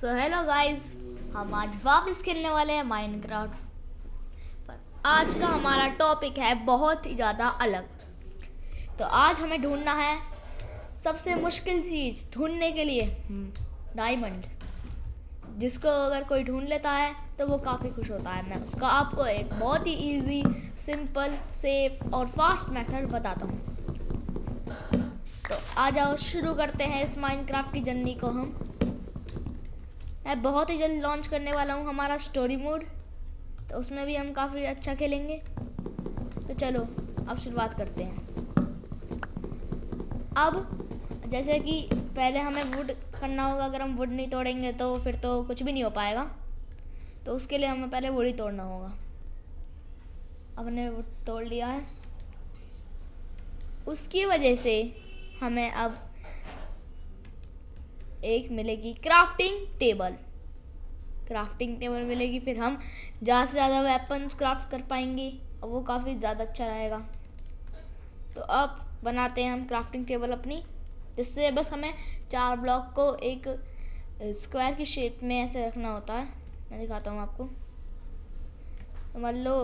So hello guys, हम आज वापस खेलने वाले हैं माइनक्राफ्ट पर। आज का हमारा टॉपिक है बहुत ही ज़्यादा अलग। तो आज हमें ढूंढना है सबसे मुश्किल चीज़ ढूंढने के लिए डायमंड, जिसको अगर कोई ढूंढ लेता है तो वो काफ़ी खुश होता है। मैं उसका आपको एक बहुत ही इजी, सिंपल, सेफ और फास्ट मेथड बताता हूँ। तो आ जाओ, शुरू करते हैं इस माइनक्राफ्ट की जर्नी को। मैं बहुत ही जल्द लॉन्च करने वाला हूँ हमारा स्टोरी मोड, तो उसमें भी हम काफ़ी अच्छा खेलेंगे। तो चलो अब शुरुआत करते हैं। अब जैसे कि पहले हमें वुड करना होगा। अगर हम वुड नहीं तोड़ेंगे तो फिर तो कुछ भी नहीं हो पाएगा। तो उसके लिए हमें पहले वुड ही तोड़ना होगा। अब हमने वुड तोड़ लिया है। उसकी वजह से हमें अब एक मिलेगी क्राफ्टिंग टेबल मिलेगी। फिर हम ज़्यादा से ज़्यादा वेपन्स क्राफ्ट कर पाएंगे और वो काफ़ी ज़्यादा अच्छा रहेगा। तो अब बनाते हैं हम क्राफ्टिंग टेबल अपनी, जिससे बस हमें 4 ब्लॉक को एक स्क्वायर की शेप में ऐसे रखना होता है। मैं दिखाता हूँ आपको। तो मान लो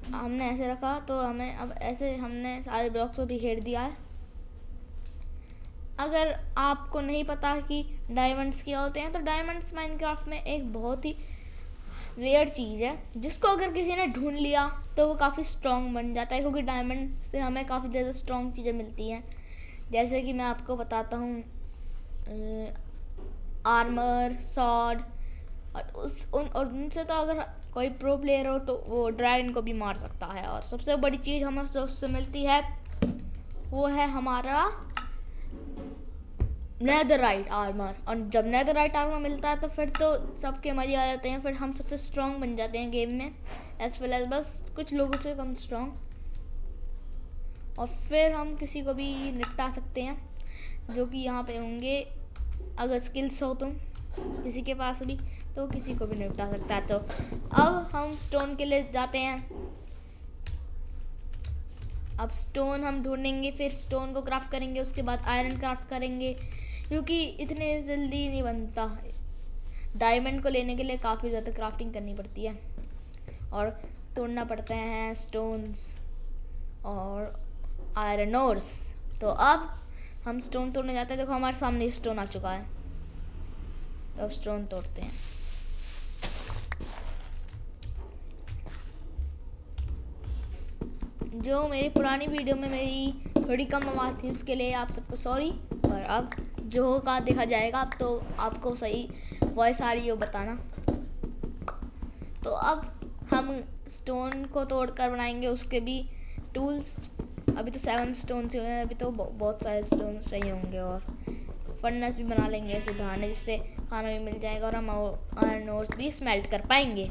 हमने ऐसे रखा, तो हमें अब ऐसे हमने सारे ब्लॉक्स को बिखेर दिया है। अगर आपको नहीं पता कि डायमंड्स क्या होते हैं, तो डायमंड्स माइनक्राफ्ट में एक बहुत ही रेयर चीज़ है, जिसको अगर किसी ने ढूंढ लिया तो वो काफ़ी स्ट्रॉन्ग बन जाता है। क्योंकि डायमंड से हमें काफ़ी ज़्यादा स्ट्रॉन्ग चीज़ें मिलती हैं। जैसे कि मैं आपको बताता हूँ, आर्मर, सॉर्ड, और उनसे तो अगर कोई प्रो प्लेयर हो तो वो ड्रैगन को भी मार सकता है। और सबसे बड़ी चीज़ हमें उससे मिलती है, वो है हमारा नेदरराइट आर्मर। और जब नेदरराइट आर्मर मिलता है तो फिर तो सबके मजे आ जाते हैं। फिर हम सबसे स्ट्रॉन्ग बन जाते हैं गेम में, एज वेल एज बस कुछ लोगों से कम स्ट्रॉन्ग। और फिर हम किसी को भी निपटा सकते हैं जो कि यहाँ पे होंगे। अगर स्किल्स हो तुम किसी के पास भी, तो किसी को भी निपटा सकता है। तो अब हम स्टोन के लिए जाते हैं। अब स्टोन हम ढूंढेंगे, फिर स्टोन को क्राफ्ट करेंगे, उसके बाद आयरन क्राफ्ट करेंगे, क्योंकि इतने जल्दी नहीं बनता। डायमंड को लेने के लिए काफ़ी ज़्यादा क्राफ्टिंग करनी पड़ती है और तोड़ना पड़ते हैं स्टोन्स और आयरन ओर्स। तो अब हम स्टोन तोड़ने जाते हैं। देखो हमारे सामने स्टोन आ चुका है, तो अब स्टोन तोड़ते हैं। जो मेरी पुरानी वीडियो में मेरी थोड़ी कम आवाज़ थी, उसके लिए आप सबको सॉरी। और अब जो का देखा जाएगा, अब तो आपको सही वॉइस आ रही हो बताना। तो अब हम स्टोन को तोड़कर बनाएंगे उसके भी टूल्स। अभी तो 7 स्टोन से हुए हैं, अभी तो बहुत सारे स्टोन चाहिए होंगे। और फर्नेस भी बना लेंगे ऐसे बहाने, जिससे खाना भी मिल जाएगा और हम आयरन ओर्स भी स्मेल्ट कर पाएंगे।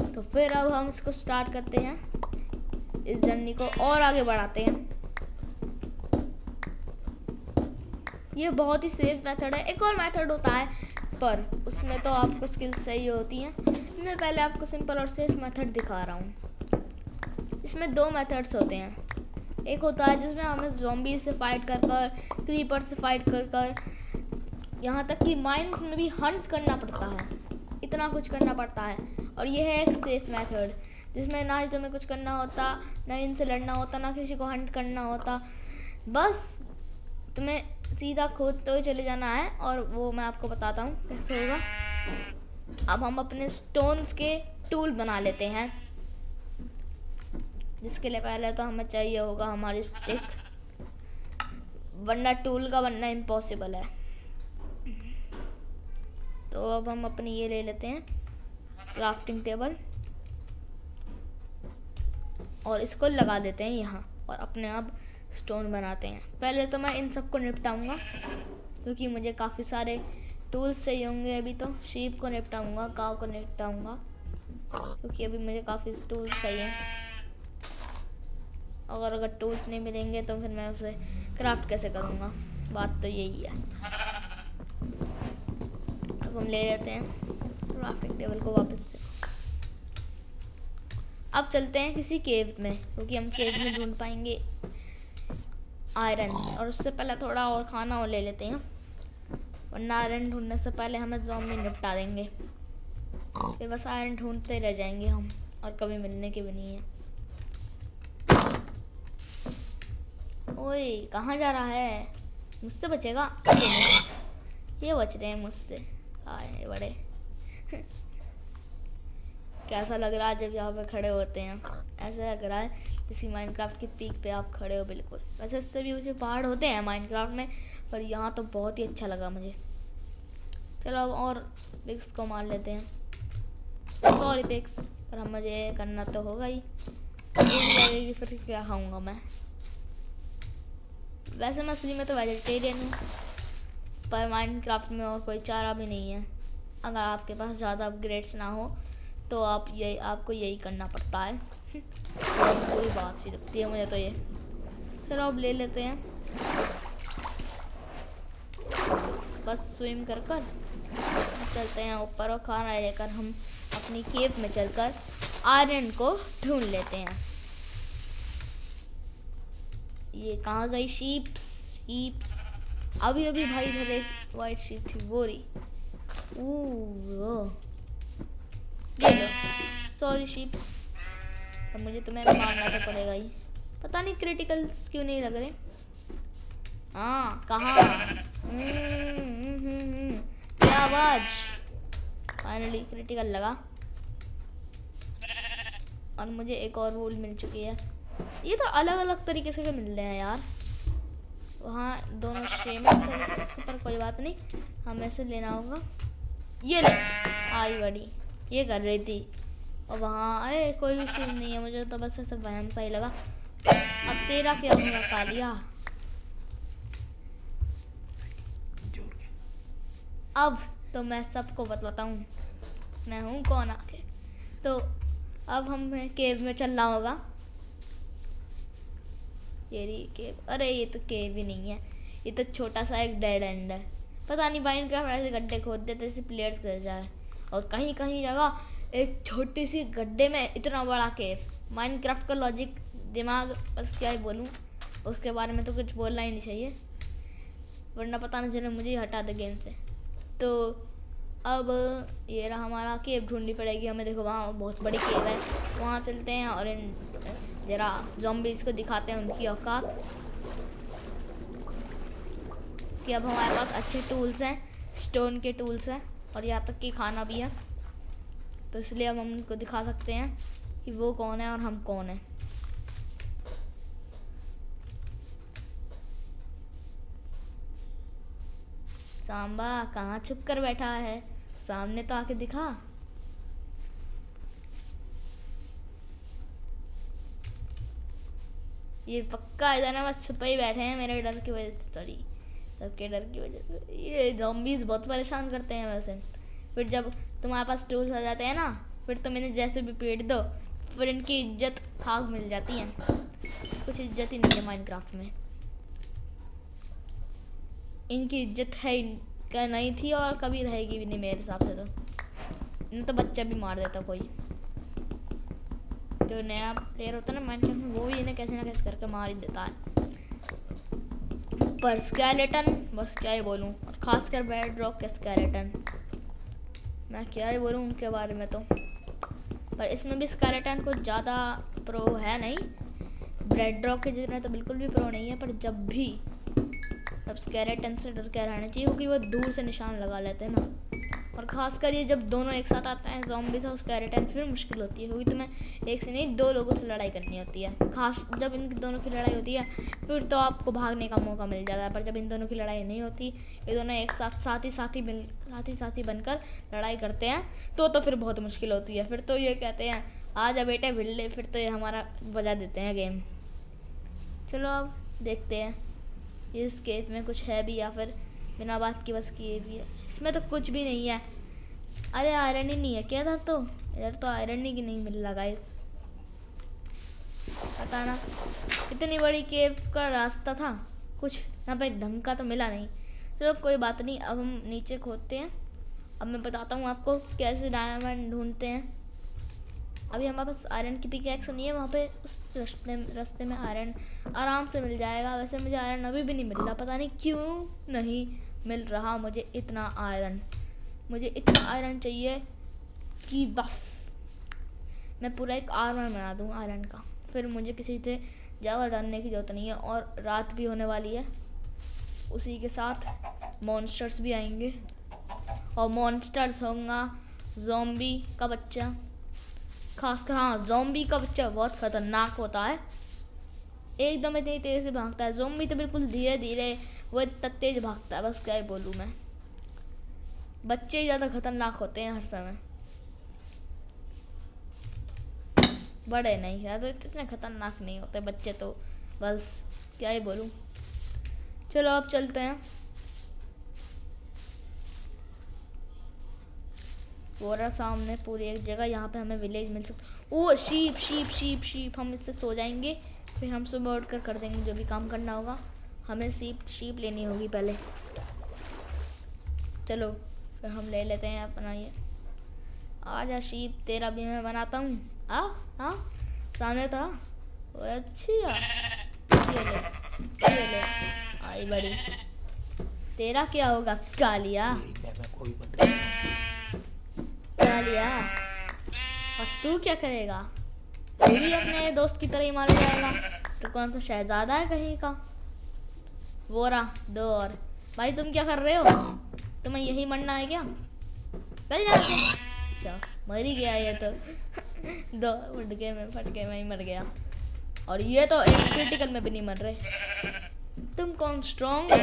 तो फिर अब हम इसको स्टार्ट करते हैं, इस जर्नी को और आगे बढ़ाते हैं। ये बहुत ही सेफ मेथड है। एक और मेथड होता है, पर उसमें तो आपको स्किल्स चाहिए होती हैं। मैं पहले आपको सिंपल और सेफ मेथड दिखा रहा हूँ। इसमें 2 मेथड्स होते हैं। एक होता है जिसमें हमें ज़ॉम्बी से फाइट कर कर, क्रीपर से फाइट कर कर, यहाँ तक कि माइंस में भी हंट करना पड़ता है। इतना कुछ करना पड़ता है। और ये है एक सेफ मेथड, जिसमें ना ही तुम्हें कुछ करना होता, ना इनसे लड़ना होता, ना किसी को हंट करना होता। बस तुम्हें सीधा खोदते हुए चले जाना है। और वो मैं आपको बताता हूँ कैसे होगा। अब हम अपने स्टोन्स के टूल बना लेते हैं, जिसके लिए पहले तो हमें चाहिए होगा हमारी स्टिक, वरना टूल का बनना इम्पॉसिबल है। तो अब हम अपनी ये ले लेते हैं क्राफ्टिंग टेबल, और इसको लगा देते हैं यहाँ, और अपने आप स्टोन बनाते हैं। पहले तो मैं इन सबको निपटाऊंगा, क्योंकि मुझे काफ़ी सारे टूल्स चाहिए होंगे। अभी तो शीप को निपटाऊंगा, काव को निपटाऊंगा, क्योंकि अभी मुझे काफ़ी टूल्स चाहिए। अगर टूल्स नहीं मिलेंगे तो फिर मैं उसे क्राफ्ट कैसे करूँगा, बात तो यही है। अब हम ले लेते हैं क्राफ्टिंग टेबल को वापस से। अब चलते हैं किसी केव में, क्योंकि हम केव में ढूंढ पाएंगे आयरन्स। और उससे पहले थोड़ा और खाना और ले लेते हैं। वरना आयरन ढूंढने से पहले हमें ज़ॉम्बी निपटा देंगे। फिर बस आयरन ढूंढते रह जाएंगे हम, और कभी मिलने के भी नहीं है। ओए कहाँ जा रहा है? मुझसे बचेगा? ये बच रहे हैं मुझसे। आए बड़े कैसा लग रहा है जब यहाँ पे खड़े होते हैं? ऐसा लग रहा है जैसे माइनक्राफ्ट की पीक पे आप खड़े हो बिल्कुल। वैसे इससे भी ऊंचे पहाड़ होते हैं माइनक्राफ्ट में, पर यहाँ तो बहुत ही अच्छा लगा मुझे। चलो अब और पिग्स को मार लेते हैं। सॉरी पिग्स, पर हम मुझे करना तो होगा ही। लगेगी फिर क्या खाऊंगा मैं? वैसे मैं असली में तो वेजिटेरियन हूँ, पर माइनक्राफ्ट में और कोई चारा भी नहीं है। अगर आपके पास ज़्यादा अपग्रेड्स ना हो तो आपको यही करना पड़ता है। पूरी बात सी लगती है मुझे तो ये। चलो अब ले लेते हैं, बस स्विम कर चलते हैं ऊपर, और खाना लेकर हम अपनी केव में चलकर आयरन को ढूंढ लेते हैं। ये कहाँ गई? शीप्स अभी अभी भाई इधर एक वाइट शीप थी, वो रही। ये लो, सॉरी शीप्स, अब मुझे तुम्हें मारना तो पड़ेगा ही। पता नहीं क्रिटिकल्स क्यों नहीं लग रहे। हाँ कहाँ? क्या आवाज? फाइनली क्रिटिकल लगा, और मुझे एक और वूल मिल चुकी है। ये तो अलग अलग तरीके से मिल रहे हैं यार। वहाँ दोनों सेम है, पर कोई बात नहीं, हमें से लेना होगा। ये ले आई बड़ी, ये कर रही थी। और वहाँ अरे कोई भी सीन नहीं है, मुझे तो बस ऐसा वहम सा ही लगा। अब तेरा क्या हुआ कालिया? अब तो मैं सबको बतलाता हूँ मैं हूँ कौन आके। तो अब हमें केव में चलना होगा। ये रही केव। अरे ये तो केव ही नहीं है, ये तो छोटा सा एक डेड एंड है। पता नहीं माइनक्राफ्ट ऐसे गड्ढे खोद देते जैसे प्लेयर्स गिर जाए, और कहीं कहीं जगह एक छोटी सी गड्ढे में इतना बड़ा केव। माइनक्राफ्ट का लॉजिक दिमाग बस क्या ही बोलूँ, उसके बारे में तो कुछ बोलना ही नहीं चाहिए, वरना पता नहीं चले मुझे ही हटा दे गेम से। तो अब ये रहा हमारा केव, ढूंढनी पड़ेगी हमें। देखो वहाँ बहुत बड़ी केव है, वहाँ चलते हैं और इन जरा ज़ॉम्बीज़ को दिखाते हैं उनकी औकात, कि अब हमारे पास अच्छे टूल्स हैं, स्टोन के टूल्स हैं, और यहाँ तक कि खाना भी है। तो इसलिए अब हम उनको दिखा सकते हैं कि वो कौन है और हम कौन हैं। सांबा कहाँ छुप कर बैठा है? सामने तो आके दिखा। ये पक्का इधर ना बस छुपे ही बैठे हैं मेरे डर की वजह से, सॉरी सबके डर की वजह से। ये ज़ॉम्बीज़ बहुत परेशान करते हैं वैसे। फिर जब तुम्हारे पास टूल्स आ जाते हैं ना, फिर तुम इन्हें जैसे भी पीट दो, फिर इनकी इज्जत खाक मिल जाती है। कुछ इज्जत ही नहीं है माइनक्राफ्ट में, इनकी इज्जत है क्या नहीं थी और कभी रहेगी भी नहीं मेरे हिसाब से। तो इन्हें तो बच्चा भी मार देता कोई। जो नया प्लेयर होता है ना माइनक्राफ्ट में, वो भी इन्हें कैसे ना कैसे करके मार ही देता है। पर स्केलेटन बस क्या ही बोलूँ, और खासकर बेड रॉक के स्केलेटन, मैं क्या ही बोलूँ उनके बारे में। तो पर इसमें भी स्केलेटन कुछ ज़्यादा प्रो है नहीं, बेड रॉक के जितने तो बिल्कुल भी प्रो नहीं है। पर जब भी तब स्केलेटन से डर के रहना चाहिए, क्योंकि वो दूर से निशान लगा लेते हैं ना। और ख़ासकर ये जब दोनों एक साथ आते हैं ज़ॉम्बीज़ और स्केलेटन, फिर मुश्किल होती है, क्योंकि तुम्हें एक से नहीं दो लोगों से लड़ाई करनी होती है। खास जब इन दोनों की लड़ाई होती है फिर तो आपको भागने का मौका मिल जाता है, पर जब इन दोनों की लड़ाई नहीं होती, ये दोनों एक साथ साथी बनकर लड़ाई करते हैं, तो फिर बहुत मुश्किल होती है। फिर तो ये कहते हैं आ जा बेटे भिल्ले, फिर तो ये हमारा बजा देते हैं गेम। चलो अब देखते हैं इस केव में कुछ है भी, या फिर बिना बात की बस किए भी है। इसमें तो कुछ भी नहीं है। अरे आयरन ही नहीं है क्या इधर? तो इधर तो आयरन ही नहीं मिल रहा गाइस, पता ना। इतनी बड़ी केव का रास्ता था, कुछ यहाँ पे ढंग का तो मिला नहीं। चलो कोई बात नहीं, अब हम नीचे खोदते हैं। अब मैं बताता हूँ आपको कैसे डायमंड ढूंढते हैं। अभी हमारे पास आयरन की पिकैक्स नहीं है, वहाँ पे उस रास्ते में आयरन आराम से मिल जाएगा। वैसे मुझे आयरन अभी भी नहीं मिल रहा, पता नहीं क्यों नहीं मिल रहा मुझे इतना आयरन। मुझे इतना आयरन चाहिए कि बस मैं पूरा एक आर्मर बना दूँ आयरन का। फिर मुझे किसी से ज़्यादा डरने की ज़रूरत नहीं है। और रात भी होने वाली है, उसी के साथ मॉन्स्टर्स भी आएंगे। और मॉन्स्टर्स होगा ज़ॉम्बी का बच्चा, खासकर हाँ ज़ॉम्बी का बच्चा बहुत खतरनाक होता है। एकदम इतनी तेज़ से भागता है। ज़ॉम्बी तो बिल्कुल धीरे धीरे, वो इतना तेज़ भागता है, बस क्या ही बोलूँ मैं। बच्चे ही ज़्यादा खतरनाक होते हैं हर समय, बड़े नहीं ज़्यादा इतने खतरनाक नहीं होते बच्चे तो, बस क्या ही बोलूँ। चलो अब चलते हैं। वो रहा सामने पूरी एक जगह, यहाँ पे हमें विलेज मिल सकता। ओ शीप शीप शीप शीप, हम इससे सो जाएंगे, फिर हम सुबह उठ कर देंगे जो भी काम करना होगा। हमें शीप लेनी होगी पहले। चलो फिर हम ले लेते हैं अपना ये। आजा शीप, तेरा भी मैं बनाता हूँ। हाँ सामने था। अच्छा ये ले आई बड़ी। तेरा क्या होगा कालिया? कालिया और तू क्या करेगा? तू भी अपने दोस्त की तरह ही मार जाएगा। तो कौन सा शहजादा है कहीं का? वो रहा दो और। भाई तुम क्या कर रहे हो? तुम्हें यही मरना है क्या? चल जा। अच्छा मर ही गया ये तो। दो फटके में ही मर गया। और ये तो एक क्रिटिकल में भी नहीं मर रहे। तुम कौन स्ट्रॉन्ग हो?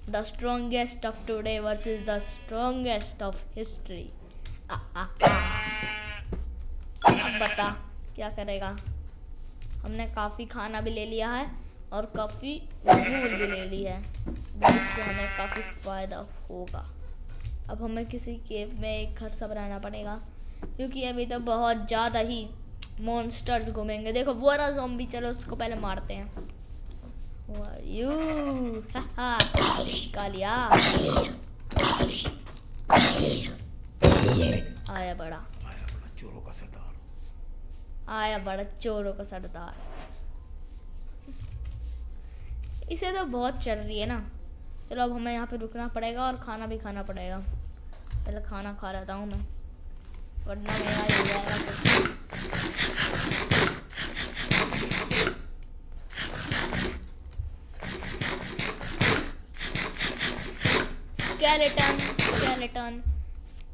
The strongest of today versus the strongest of history. अब बता क्या करेगा? हमने काफ़ी खाना भी ले लिया है और काफ़ी वूल भी ले ली है, जिससे हमें काफ़ी फ़ायदा होगा। अब हमें किसी केव में एक घर सा बनाना पड़ेगा, क्योंकि अभी तो बहुत ज़्यादा ही मॉन्स्टर्स घूमेंगे। देखो वो रहा ज़ॉम्बी, चलो उसको पहले मारते हैं। यू कालिया आया बड़ा चोरों का सरदार। आया बड़ा चोरों का सरदार। इसे तो बहुत चल रही है ना। चलो अब हमें यहाँ पे रुकना पड़ेगा और खाना भी खाना पड़ेगा। पहले खाना खा लेता हूँ मैं, वरना मेरा ही हो जाएगा। स्केलेटन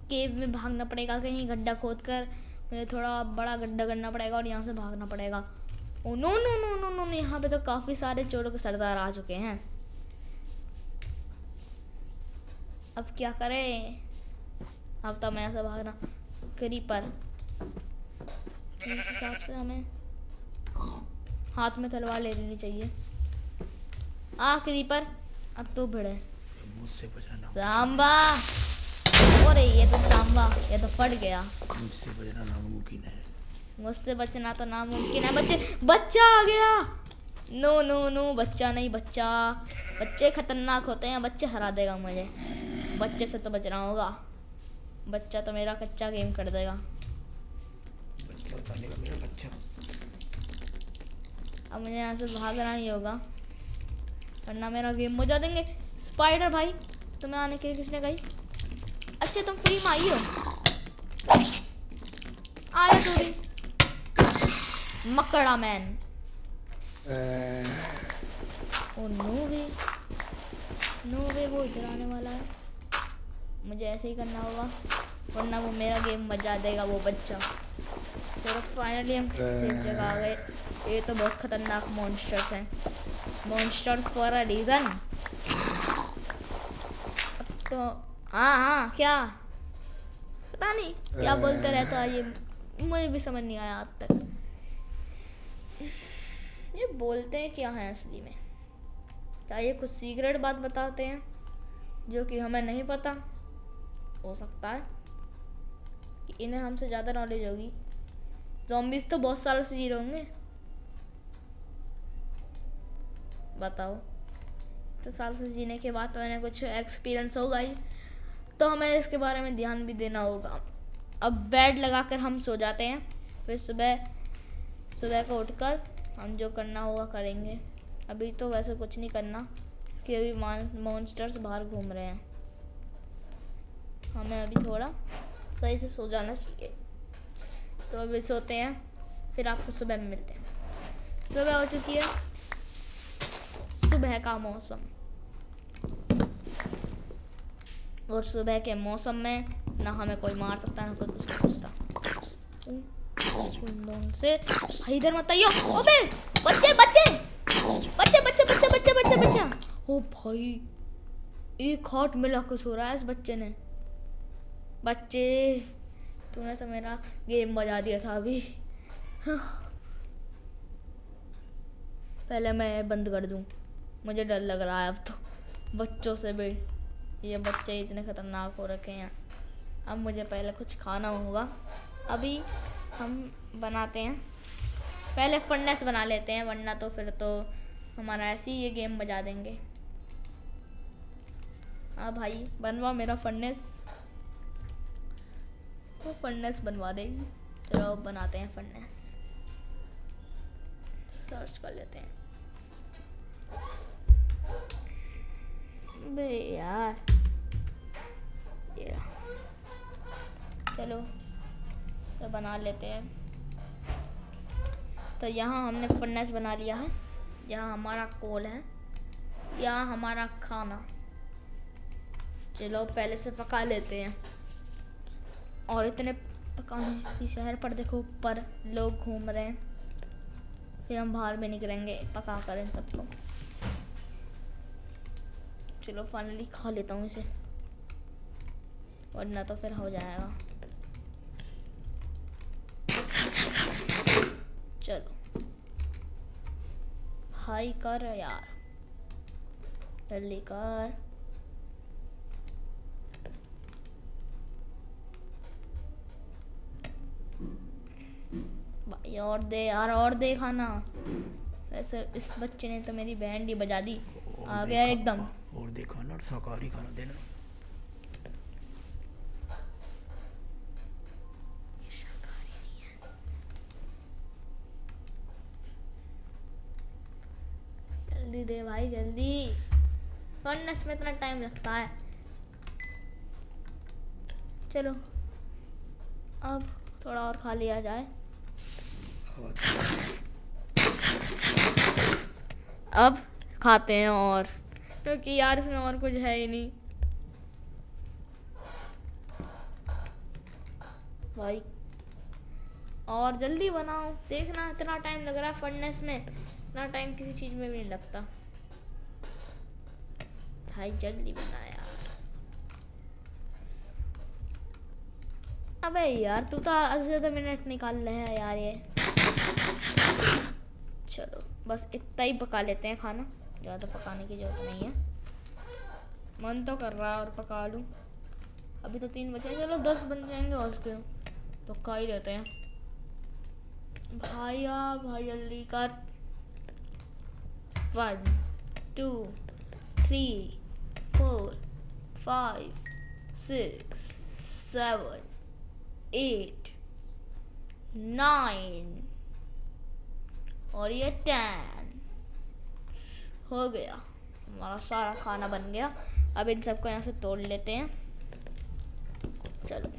केव में भागना पड़ेगा, कहीं गड्ढा खोद कर मुझे थोड़ा बड़ा गड्ढा करना पड़ेगा और यहाँ से भागना पड़ेगा। Oh no no no no no, यहाँ पे तो काफ़ी सारे चोरों के सरदार आ चुके हैं। अब क्या करें? अब तो मैं ऐसे भागना। क्रीपर मेरे हिसाब से हमें हाथ में तलवार ले लेनी चाहिए। क्रीपर अब तो भिड़े। मुझसे बचना सांबा, अरे ये तो सांबा, ये तो फट गया। मुझसे बचना नामुमकिन है। मुझसे बचना तो नामुमकिन है। बच्चा आ गया। नो नो नो, बच्चा नहीं, बच्चे खतरनाक होते हैं। बच्चे हरा देगा मुझे। बच्चे से तो बचना होगा, बच्चा तो मेरा कच्चा गेम कर देगा। बच्चा उतारने का मेरा बच्चा। अब मुझे यहाँ से भागना ही होगा, वरना मेरा गेम हो जा देंगे। स्पाइडर भाई तुम्हें आने के लिए किसने कही? अच्छा तुम फ्री में आई हो, आया तू भी मकड़ा मैन। ओ नो वे वो इधर आने वाला है। मुझे ऐसे ही करना होगा, वरना वो मेरा गेम बजा देगा वो बच्चा। चलो फाइनली हम किसी सेफ जगह आ गए। ये तो बहुत खतरनाक मॉन्स्टर्स हैं, मॉन्स्टर्स फॉर अ रीज़न। तो हाँ क्या पता नहीं क्या बोलते रहता है ये, मुझे भी समझ नहीं आया आज तक। ये बोलते हैं क्या है असली में? क्या ये कुछ सीक्रेट बात बताते हैं जो कि हमें नहीं पता? हो सकता है कि इन्हें हमसे ज़्यादा नॉलेज होगी। ज़ॉम्बीज़ तो बहुत सालों से जी रहे होंगे, बताओ। तो साल से जीने के बाद तो इन्हें कुछ एक्सपीरियंस होगा ही, तो हमें इसके बारे में ध्यान भी देना होगा। अब बेड लगाकर हम सो जाते हैं, फिर सुबह को उठकर हम जो करना होगा करेंगे। अभी तो वैसे कुछ नहीं करना, कि अभी मॉन्स्टर्स बाहर घूम रहे हैं। हमें अभी थोड़ा सही से सो जाना चाहिए। तो अभी सोते हैं, फिर आपको सुबह में मिलते हैं। सुबह हो चुकी है, सुबह का मौसम, और सुबह के मौसम में ना हमें कोई मार सकता ना कोई कुछ कर सकता। से इधर मत आइयो। ओबे बच्चे बच्चे बच्चे बच्चे बच्चे बच्चे बच्चे बच्चे। ओ भाई, एक हार्ट मिला कुछ हो रहा है इस बच्चे ने। बच्चे, तूने तो मेरा गेम बजा दिया था अभी। पहले मैं बंद कर दूं, मुझे डर लग रहा है अब तो बच्चों से भी। ये बच्चे इतने खतरनाक हो रखे हैं। अब मुझे पहले कुछ खाना होगा। अभी हम बनाते हैं, पहले फर्नेस बना लेते हैं, वरना तो फिर तो हमारा ऐसे ही ये गेम बजा देंगे। हाँ भाई, बनवा मेरा फर्नेस। तो फर्नेस बनवा देंगे। चलो बनाते हैं फर्नेस, सर्च कर लेते हैं। बे यार, ये रहा। चलो तो बना लेते हैं। तो यहाँ हमने फर्नेस बना लिया है। यहाँ हमारा कोल है, यहाँ हमारा खाना। चलो पहले से पका लेते हैं। और इतने पकाने की शहर पर देखो, ऊपर लोग घूम रहे हैं। फिर हम बाहर में निकलेंगे पका कर इन सबको। चलो फाइनली खा लेता हूँ इसे, वरना तो फिर हो जाएगा। चलो हाई कर यार, जल्दी कर। भाई और दे यार, और दे खाना। वैसे इस बच्चे ने तो मेरी बैंड ही बजा दी। आ गया एकदम। और देखा ना, शाकाहारी खाना देना। शाकाहारी नहीं है। जल्दी दे भाई जल्दी, फर्नेस में इतना टाइम लगता है। चलो अब थोड़ा और खा लिया जाए। अब खाते हैं, और क्योंकि यार इसमें और कुछ है ही नहीं भाई। और जल्दी बनाओ, देखना इतना टाइम लग रहा है फर्नेस में, इतना टाइम किसी चीज में भी नहीं लगता भाई। जल्दी बना यार। अबे यार तू तो आधे से ज्यादा मिनट निकाल रहे हैं यार ये। चलो बस इतना ही पका लेते हैं खाना, ज़्यादा पकाने की जरूरत नहीं है। मन तो कर रहा है और पका लूँ। अभी तो 3 बचे, चलो 10 बन जाएंगे और उसके तो खा ही लेते हैं। भाई जल्दी कर। 1 2 3 4 5 6 7 8 9 और ये 10 हो गया। हमारा सारा खाना बन गया। अब इन सबको यहाँ से तोड़ लेते हैं। चलो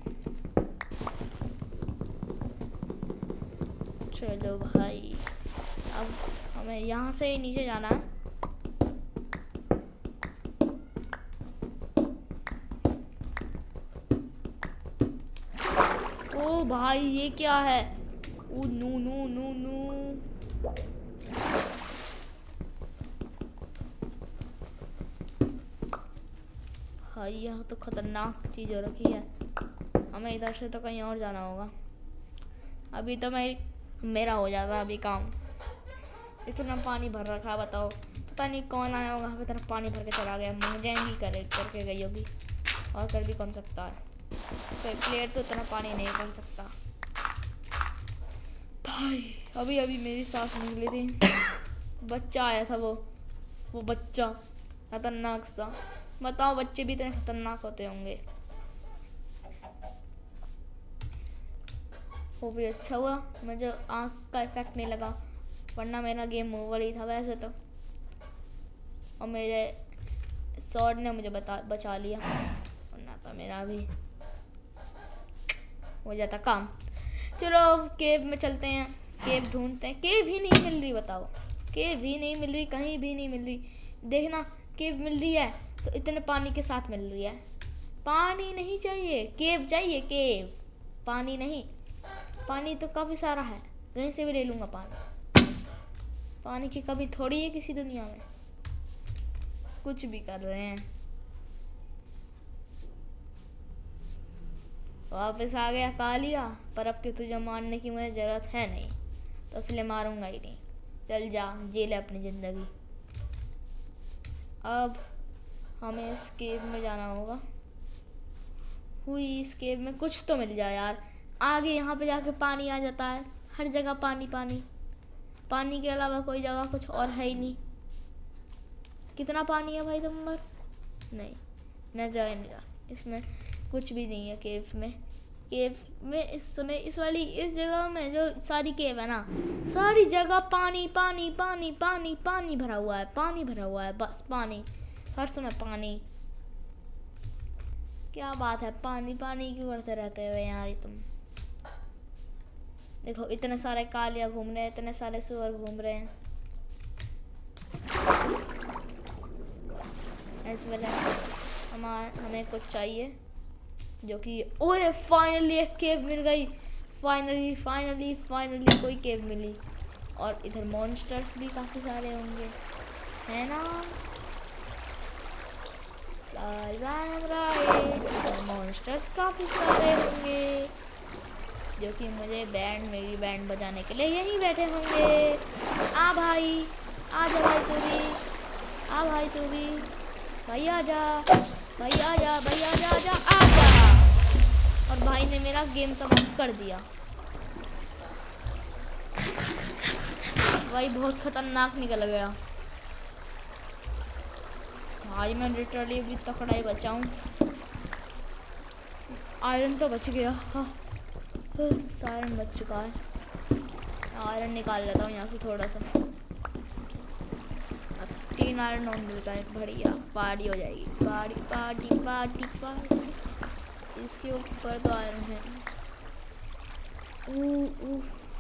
चलो भाई, अब हमें यहाँ से ही नीचे जाना है। ओ भाई ये क्या है? Oh no no no no. भाई यह तो खतरनाक चीज हो रखी है। हमें इधर से तो कहीं और जाना होगा। अभी तो मेरा हो जाता अभी काम। इतना पानी भर रखा है, बताओ पता नहीं कौन आया होगा हमें तरफ पानी भर के चला गया। मुझे ही करके गई होगी, और कर भी कौन सकता है। कोई प्लेयर तो इतना पानी नहीं भर सकता भाई। अभी अभी मेरी सांस निकली थी, बच्चा आया था वो बच्चा खतरनाक सा। बताओ बच्चे भी इतने खतरनाक होते होंगे। वो भी अच्छा हुआ मुझे आँख का इफेक्ट नहीं लगा, वरना मेरा गेम ओवर ही था वैसे तो। और मेरे स्वॉर्ड ने मुझे बचा लिया, वरना तो मेरा भी हो जाता काम। चलो केव में चलते हैं, केव ढूंढते हैं। केव ही नहीं मिल रही, बताओ, केव ही नहीं मिल रही, कहीं भी नहीं मिल रही। देखना, केव मिल रही है तो इतने पानी के साथ मिल रही है। पानी नहीं चाहिए, केव चाहिए, केव, पानी नहीं। पानी तो काफ़ी सारा है, कहीं से भी ले लूँगा पानी। पानी की कमी थोड़ी है किसी दुनिया में। कुछ भी कर रहे हैं। वापस आ गया कालिया, पर अब के तुझे मारने की मुझे ज़रूरत है नहीं, तो इसलिए मारूंगा ही नहीं। चल जा, जी ले अपनी ज़िंदगी। अब हमें इस केव में जाना होगा। हुई, इस केव में कुछ तो मिल जाए यार। आगे यहाँ पे जाके पानी आ जाता है, हर जगह पानी पानी। पानी के अलावा कोई जगह कुछ और है ही नहीं। कितना पानी है भाई तुम पर? नहीं, मैं जा ही नहीं रहा। इसमें कुछ भी नहीं है केव में। केव में इस समय इस जगह में जो सारी केव है ना, सारी जगह पानी पानी पानी पानी पानी भरा हुआ है, पानी भरा हुआ है, बस पानी, हर समय पानी। क्या बात है, पानी पानी क्यों करते रहते हो यार तुम? देखो, इतने सारे कालिया घूम रहे हैं, इतने सारे सुअर घूम रहे हैं। इस वजह हमें कुछ चाहिए, जो कि ओए फाइनली एक केव मिल गई। फाइनली फाइनली फाइनली कोई केव मिली। और इधर मॉन्स्टर्स भी काफ़ी सारे होंगे, है ना? मॉन्स्टर्स काफ़ी सारे होंगे, जो कि मुझे मेरी बैंड बजाने के लिए यहीं बैठे होंगे। आ भाई, आ जा भाई तू भी, आ भाई तू भी, भाई आ जा, भाई आ जा, भाई आ जा, आ जा। और भाई ने मेरा गेम तबाह कर दिया। भाई बहुत खतरनाक निकल गया। भाई मैं लिटरली भी तकड़ा ही बचाऊं। आयरन तो बच गया, हाँ, आयरन बच चुका है। आयरन निकाल लेता हूँ यहाँ से थोड़ा सा। अब 3 आयरन और मिल गए, बढ़िया, पार्टी हो जाएगी। Party party party party. इसके ऊपर तो आयरन है।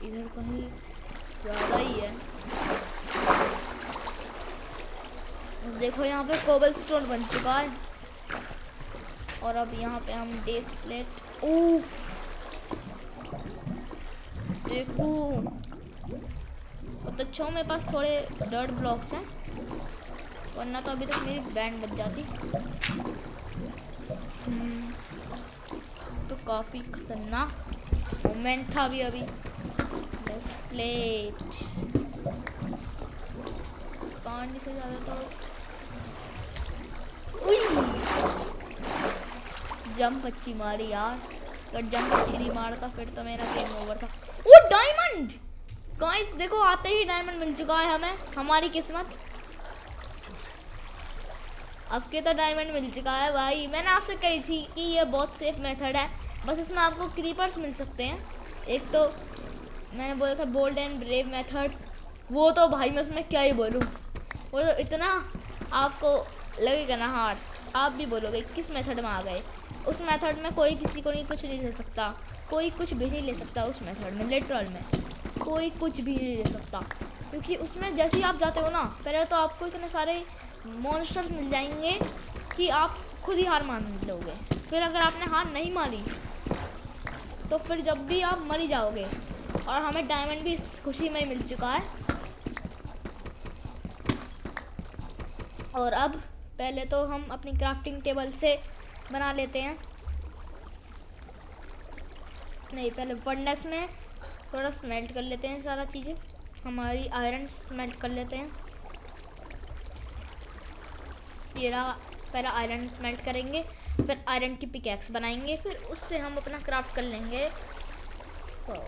इधर कहीं ज़्यादा ही है। देखो यहाँ पे कोबल स्टोन बन चुका है। और अब यहाँ पे हम डेप स्लेट, देखो बहुत अच्छा, मेरे पास थोड़े डर्ट ब्लॉक्स हैं, वरना तो अभी तक मेरी बैंड बच जाती। तो काफ़ी खतरनाक मोमेंट था अभी। प्लेट पानी से ज़्यादा तो जंप अच्छी मारी यार। अगर जंप अच्छी नहीं मारता फिर तो मेरा गेम ओवर था। वो डायमंड गाइस, देखो आते ही डायमंड मिल चुका है हमें। हमारी किस्मत, अब के तो डायमंड मिल चुका है भाई। मैंने आपसे कही थी कि ये बहुत सेफ मेथड है, बस इसमें आपको क्रीपर्स मिल सकते हैं। एक तो मैंने बोला था बोल्ड एंड ब्रेव मेथड, वो तो भाई मैं उसमें क्या ही बोलूँ, वो तो इतना आपको लगेगा ना हार्ड, आप भी बोलोगे किस मेथड में आ गए। उस मेथड में कोई किसी को नहीं कुछ नहीं ले सकता, कोई कुछ भी नहीं ले सकता। उस मेथड में लिटरल में कोई कुछ भी नहीं ले सकता, क्योंकि उसमें जैसे ही आप जाते हो ना, पहले तो आपको इतने सारे मॉन्स्टर्स मिल जाएंगे कि आप खुद ही हार मान लोगे। फिर अगर आपने हार नहीं मारी तो फिर जब भी आप मर ही जाओगे। और हमें डायमंड भी इस खुशी में ही मिल चुका है। और अब पहले तो हम अपनी क्राफ्टिंग टेबल से बना लेते हैं। नहीं, पहले फर्नेस में थोड़ा स्मेल्ट कर लेते हैं सारा चीज़ें। हमारी आयरन स्मेल्ट कर लेते हैं। ये रहा, पहला आयरन स्मेल्ट करेंगे, फिर आयरन की पिकैक्स बनाएंगे, फिर उससे हम अपना क्राफ्ट कर लेंगे। तो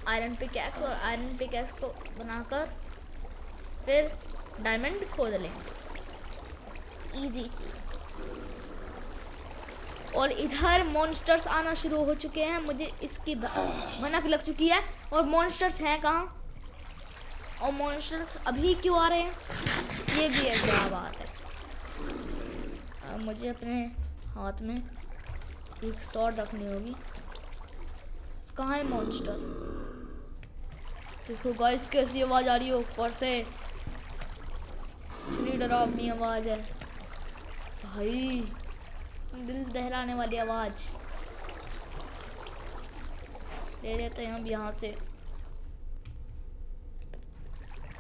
आयरन पिकैक्स और आयरन पिकैक्स को बनाकर फिर डायमंड खोद लेंगे। इजी। और इधर मॉन्स्टर्स आना शुरू हो चुके हैं, मुझे इसकी भनक लग चुकी है। और मॉन्स्टर्स हैं कहाँ, और मॉन्स्टर्स अभी क्यों आ रहे हैं, ये भी एक बड़ा बात है। अब मुझे अपने हाथ में एक शॉट रखनी होगी। कहाँ है मॉन्स्टर? देखो गाइस कैसी आवाज़ आ रही है ऊपर से, इतनी डरावनी आवाज़ है भाई, दिल दहलाने वाली आवाज़। ले लेते हैं हम यहाँ से,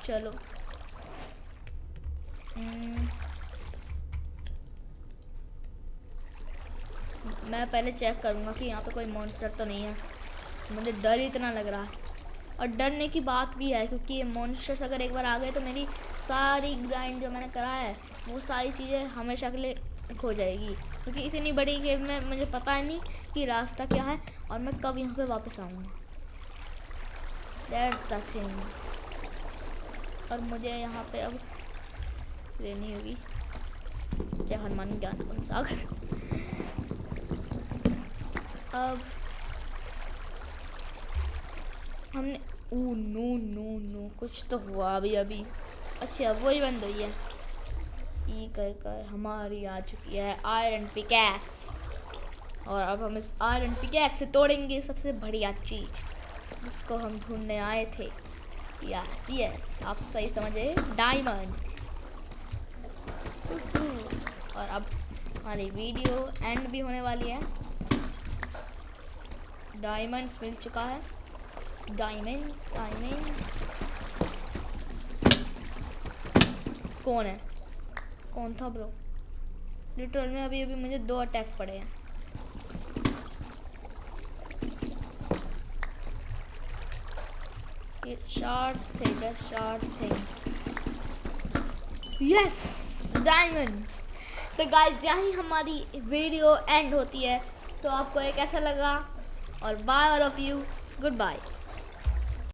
चलो। मैं पहले चेक करूँगा कि यहाँ पे कोई मॉन्स्टर तो नहीं है, मुझे डर इतना लग रहा है। और डरने की बात भी है क्योंकि ये मॉन्स्टर्स अगर एक बार आ गए तो मेरी सारी ग्राइंड जो मैंने करा है वो सारी चीज़ें हमेशा के लिए खो जाएगी, क्योंकि इतनी बड़ी गेम में मुझे पता ही नहीं कि रास्ता क्या है और मैं कब यहाँ पे वापस आऊँगा। That's the thing. और मुझे यहाँ पे अब लेनी होगी जय हनुमान ज्ञान गुण सागर। अब हमने ओ नो नो नो, कुछ तो हुआ अभी। अच्छा वही बंद हुई है। ई कर हमारी आ चुकी है आयरन पिकैक्स, और अब हम इस आयरन पिकैक्स से तोड़ेंगे सबसे बढ़िया चीज जिसको हम ढूंढने आए थे। यस यस, आप सही समझे, डायमंड। और अब हमारी वीडियो एंड भी होने वाली है। डायमंड्स मिल चुका है, डायमंड्स। कौन है? कौन था ब्रो? लिटरल में अभी मुझे 2 अटैक पड़े हैं। ये शार्ट्स थे, 10 शार्ट्स थे। Yes, diamonds. तो गाइस यहाँ ही हमारी वीडियो एंड होती है। तो आपको ये कैसा लगा? और bye all of you, good bye.